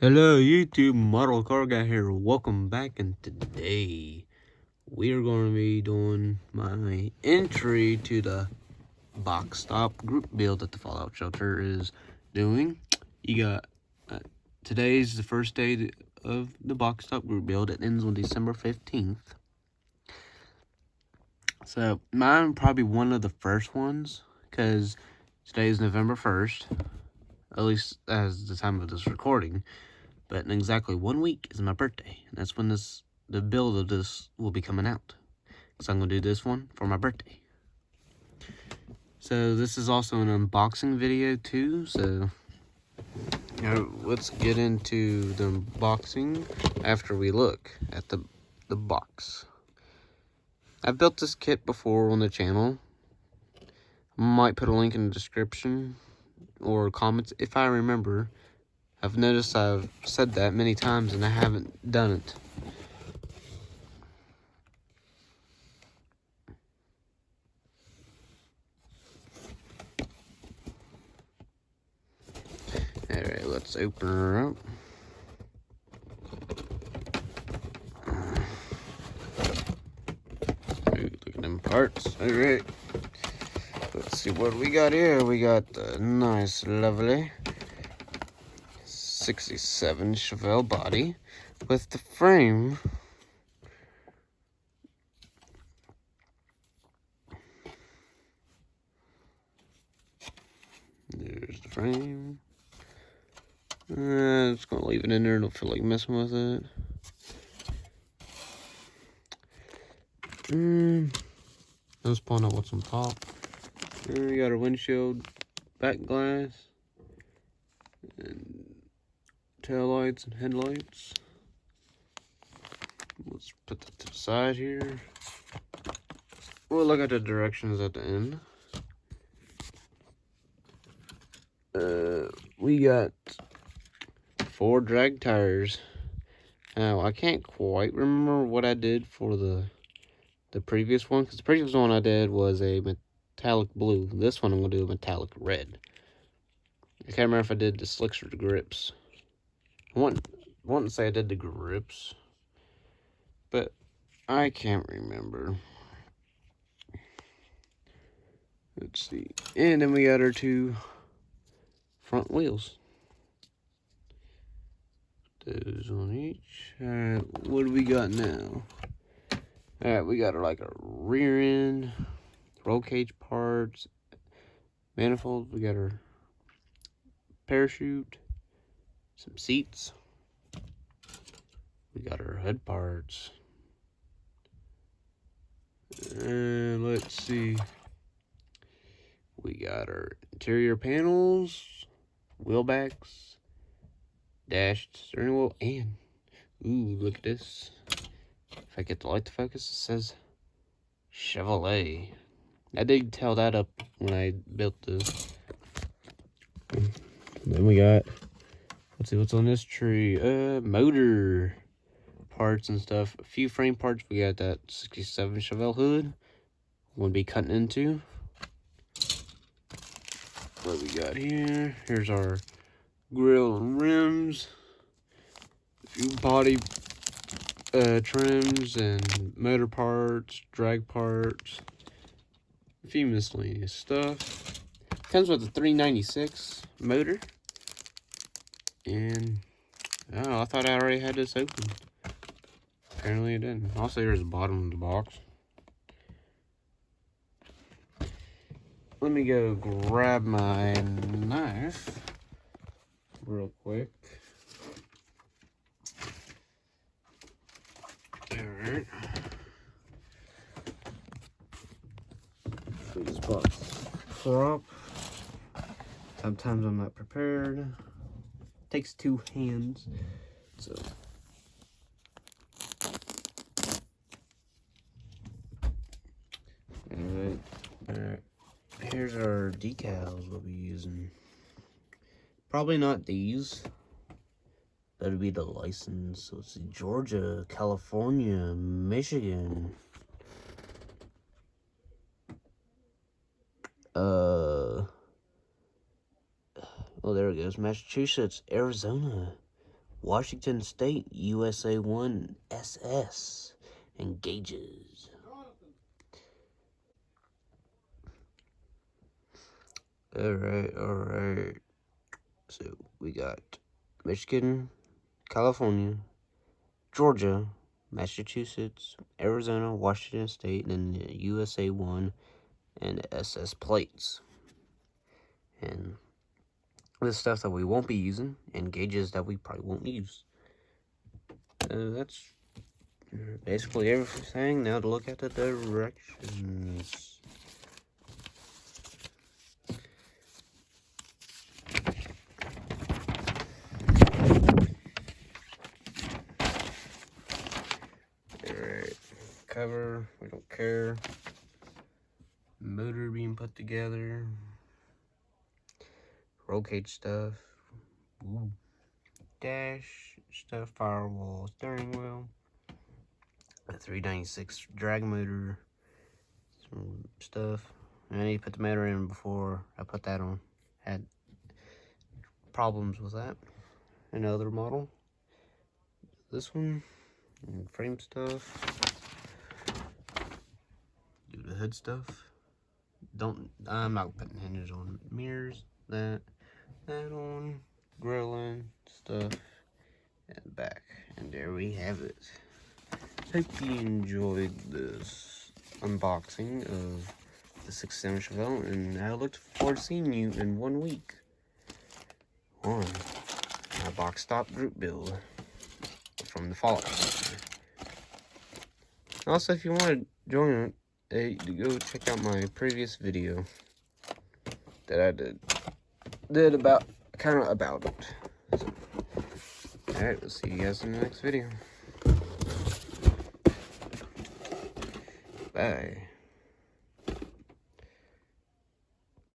Hello YouTube, Model Car Guy here. Welcome back, and today we are going to be doing my entry to the box stop group build that the Fallout Shelter is doing. You got today's the first day of the box stop group build. It ends on December 15th. So mine probably one of the first ones because today is November 1st, at least as the time of this recording. But in exactly 1 week is my birthday, and that's when the build of this will be coming out. So I'm going to do this one for my birthday. So this is also an unboxing video too, so let's get into the unboxing after we look at the box. I've built this kit before on the channel. I might put a link in the description or comments if I remember. I've noticed I've said that many times and I haven't done it. Alright, let's open her up. Look at them parts. Alright. Let's see what we got here. We got the nice, lovely 67 Chevelle body with the frame. There's the frame. Just gonna leave it in there. Don't feel like messing with it. Let's find out what's on top. We got our windshield, back glass, and tail lights and headlights. Let's put that to the side here. We'll look at the directions at the end. We got 4 drag tires. Now, I can't quite remember what I did for the previous one, because the previous one I did was a metallic blue. This one I'm going to do a metallic red. I can't remember if I did the slicks or the grips. I want to say I did the grips, but I can't remember. Let's see. And then we got our 2 front wheels. Those on each. Alright, what do we got now? Alright, we got like a rear end, roll cage parts, manifold. We got our parachute, some seats. We got our hood parts. And let's see. We got our interior panels, wheel backs, dashed steering wheel, and ooh, look at this. If I get the light to focus, it says Chevrolet. I did tell that up when I built this. Then we got, let's see what's on this tree. Motor parts and stuff. A few frame parts. We got that 67 Chevelle hood. We'll be cutting into. What we got here? Here's our grill and rims. A few body trims and motor parts, drag parts. A few miscellaneous stuff. Comes with a 396 motor. And oh, I thought I already had this open. Apparently it didn't. Also, here's the bottom of the box. Let me go grab my knife real quick. Alright. This box prop. Sometimes I'm not prepared. Takes 2 hands. So alright. Here's our decals we'll be using. Probably not these. That'd be the license. So let's see, Georgia, California, Michigan. Oh, there it goes. Massachusetts, Arizona, Washington State USA 1 SS and gauges. Alright. So we got Michigan, California, Georgia, Massachusetts, Arizona, Washington State, and then the USA 1 and SS plates. And this stuff that we won't be using, and gauges that we probably won't use. That's basically everything. Now to look at the directions. Alright, cover, we don't care. Motor being put together. Roll cage stuff. Ooh. Dash stuff, firewall, steering wheel. A 396 drag motor. Some stuff. I need to put the motor in before I put that on. Had problems with that. Another model. This one. And frame stuff. Do the hood stuff. I'm not putting hinges on. Mirrors, that on, grilling, stuff, and back. And there we have it. Hope you enjoyed this unboxing of the 67 Chevelle, and I look forward to seeing you in 1 week on my box stop group build from the Fallout. Also, if you want to join it, go check out my previous video that I did about it. So, alright, we'll see you guys in the next video. Bye.